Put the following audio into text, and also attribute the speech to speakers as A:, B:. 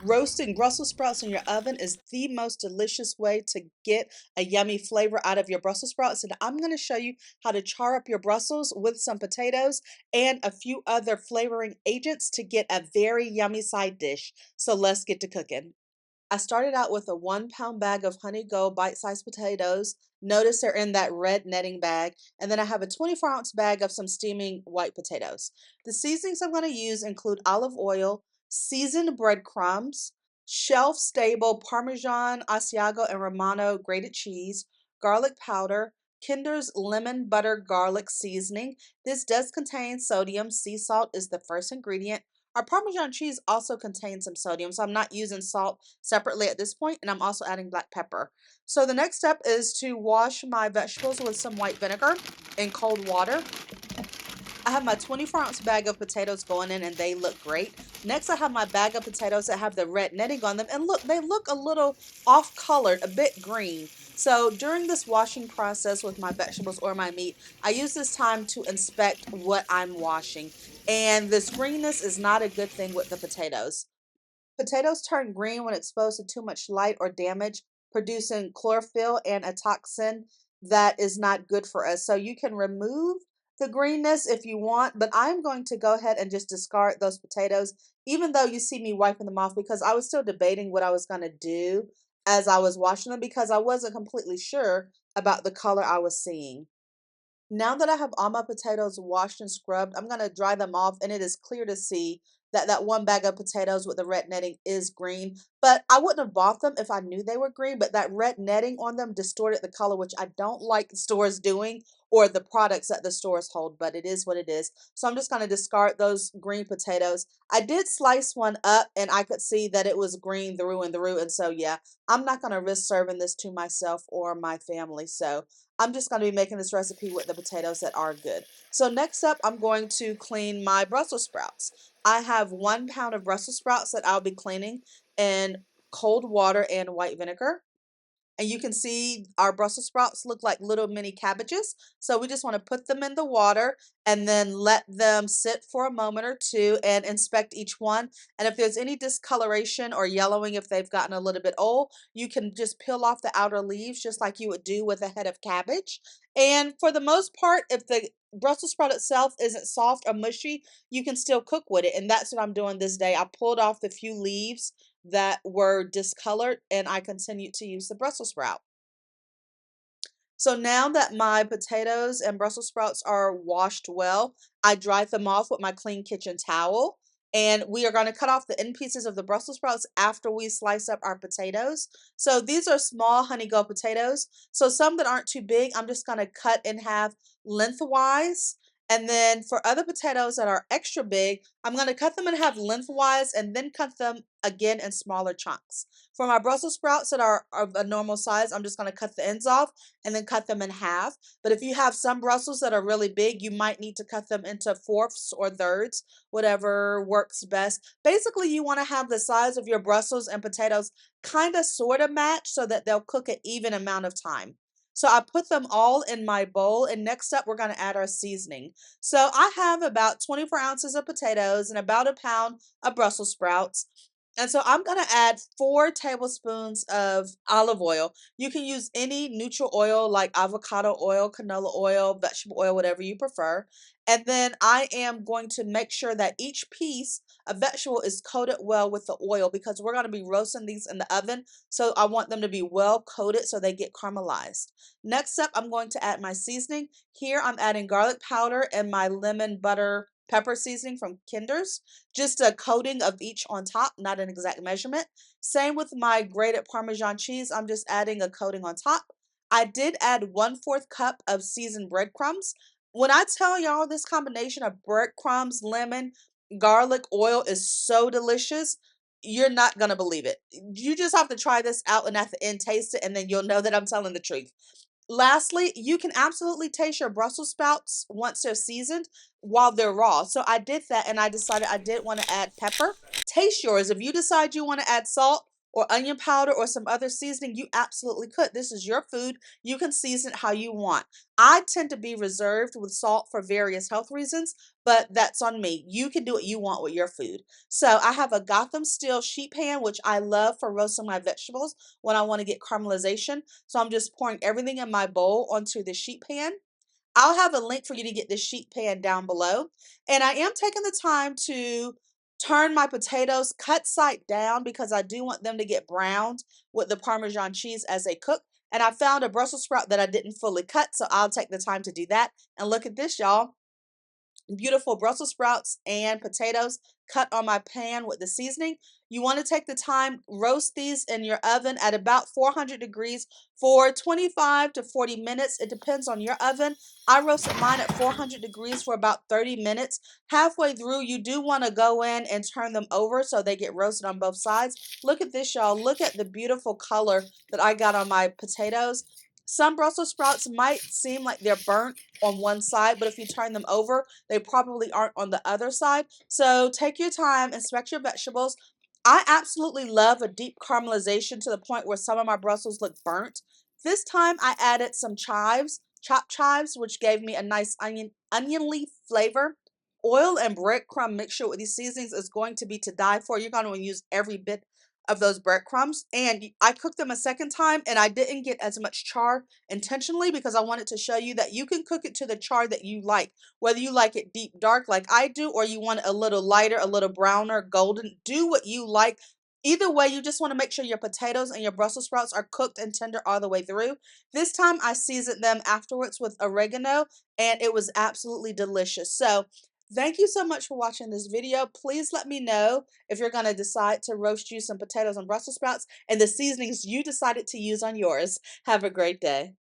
A: Roasting Brussels sprouts in your oven is the most delicious way to get a yummy flavor out of your Brussels sprouts. And I'm going to show you how to char up your Brussels with some potatoes and a few other flavoring agents to get a very yummy side dish. So let's get to cooking. I started out with a 1 pound bag of Honey Gold bite-sized potatoes. Notice they're in that red netting bag. And then I have a 24-ounce bag of some steaming white potatoes. The seasonings I'm going to use include olive oil, seasoned breadcrumbs, shelf-stable Parmesan, Asiago, and Romano grated cheese, garlic powder, Kinder's lemon butter garlic seasoning. This does contain sodium. Sea salt is the first ingredient. Our Parmesan cheese also contains some sodium, so I'm not using salt separately at this point, and I'm also adding black pepper. So the next step is to wash my vegetables with some white vinegar in cold water. I have my 24-ounce bag of potatoes going in and they look great. Next, I have my bag of potatoes that have the red netting on them. And look, they look a little off-colored, a bit green. So during this washing process with my vegetables or my meat, I use this time to inspect what I'm washing. And this greenness is not a good thing with the potatoes. Potatoes turn green when exposed to too much light or damage, producing chlorophyll and a toxin that is not good for us. So you can remove the greenness if you want, but I'm going to go ahead and just discard those potatoes, even though you see me wiping them off, because I was still debating what I was going to do as I was washing them because I wasn't completely sure about the color I was seeing. Now that I have all my potatoes washed and scrubbed, I'm going to dry them off, and it is clear to see that that one bag of potatoes with the red netting is green. But I wouldn't have bought them if I knew they were green, but that red netting on them distorted the color, which I don't like the stores doing, or the products that the stores hold, but it is what it is. So I'm just going to discard those green potatoes. I did slice one up and I could see that it was green through and through. And so, yeah, I'm not going to risk serving this to myself or my family. So I'm just going to be making this recipe with the potatoes that are good. So next up, I'm going to clean my Brussels sprouts. I have 1 pound of Brussels sprouts that I'll be cleaning in cold water and white vinegar. And you can see our Brussels sprouts look like little mini cabbages. So we just want to put them in the water and then let them sit for a moment or two and inspect each one. And if there's any discoloration or yellowing, if they've gotten a little bit old, you can just peel off the outer leaves just like you would do with a head of cabbage. And for the most part, if the Brussels sprout itself isn't soft or mushy, you can still cook with it. And that's what I'm doing this day. I pulled off the few leaves that were discolored and I continued to use the Brussels sprout. So now that my potatoes and Brussels sprouts are washed well, I dried them off with my clean kitchen towel. And we are going to cut off the end pieces of the Brussels sprouts after we slice up our potatoes. So these are small honey gold potatoes. So some that aren't too big, I'm just going to cut in half lengthwise. And then for other potatoes that are extra big, I'm going to cut them in half lengthwise and then cut them again in smaller chunks. For my Brussels sprouts that are of a normal size, I'm just going to cut the ends off and then cut them in half. But if you have some Brussels that are really big, you might need to cut them into fourths or thirds, whatever works best. Basically, you want to have the size of your Brussels and potatoes kind of sort of match so that they'll cook an even amount of time. So I put them all in my bowl, and next up we're going to add our seasoning. So I have about 24 ounces of potatoes and about a pound of Brussels sprouts. And so I'm going to add 4 tablespoons of olive oil. You can use any neutral oil like avocado oil, canola oil, vegetable oil, whatever you prefer. And then I am going to make sure that each piece of vegetable is coated well with the oil because we're going to be roasting these in the oven. So I want them to be well coated so they get caramelized. Next up, I'm going to add my seasoning. Here I'm adding garlic powder and my lemon butter pepper seasoning from Kinder's. Just a coating of each on top, not an exact measurement. Same with my grated Parmesan cheese. I'm just adding a coating on top. I did add 1/4 cup of seasoned breadcrumbs. When I tell y'all this combination of breadcrumbs, lemon, garlic, oil is so delicious, you're not going to believe it. You just have to try this out and at the end taste it, and then you'll know that I'm telling the truth. Lastly, you can absolutely taste your Brussels sprouts once they're seasoned while they're raw. So I did that and I decided I did want to add pepper. Taste yours. If you decide you want to add salt, or onion powder or some other seasoning, you absolutely could. This is your food. You can season it how you want. I tend to be reserved with salt for various health reasons, but that's on me. You can do what you want with your food. So I have a Gotham steel sheet pan, which I love for roasting my vegetables when I want to get caramelization. So I'm just pouring everything in my bowl onto the sheet pan. I'll have a link for you to get this sheet pan down below. And I am taking the time to turn my potatoes cut side down because I do want them to get browned with the Parmesan cheese as they cook. And I found a Brussels sprout that I didn't fully cut, so I'll take the time to do that. And look at this, y'all. Beautiful Brussels sprouts and potatoes cut on my pan with the seasoning. You want to take the time, roast these in your oven at about 400 degrees for 25 to 40 minutes. It depends on your oven. I roasted mine at 400 degrees for about 30 minutes. Halfway through, you do want to go in and turn them over so they get roasted on both sides. Look at this, y'all. Look at the beautiful color that I got on my potatoes. Some Brussels sprouts might seem like they're burnt on one side, but if you turn them over, they probably aren't on the other side. So take your time, inspect your vegetables. I absolutely love a deep caramelization to the point where some of my Brussels look burnt. This time I added some chives, chopped chives, which gave me a nice onionly flavor. Oil and breadcrumb mixture with these seasonings is going to be to die for. You're going to use every bit of those breadcrumbs. And I cooked them a second time and I didn't get as much char intentionally because I wanted to show you that you can cook it to the char that you like. Whether you like it deep dark like I do or you want it a little lighter, a little browner, golden, do what you like. Either way, you just want to make sure your potatoes and your Brussels sprouts are cooked and tender all the way through. This time I seasoned them afterwards with oregano and it was absolutely delicious. So thank you so much for watching this video. Please let me know if you're going to decide to roast you some potatoes and Brussels sprouts and the seasonings you decided to use on yours. Have a great day.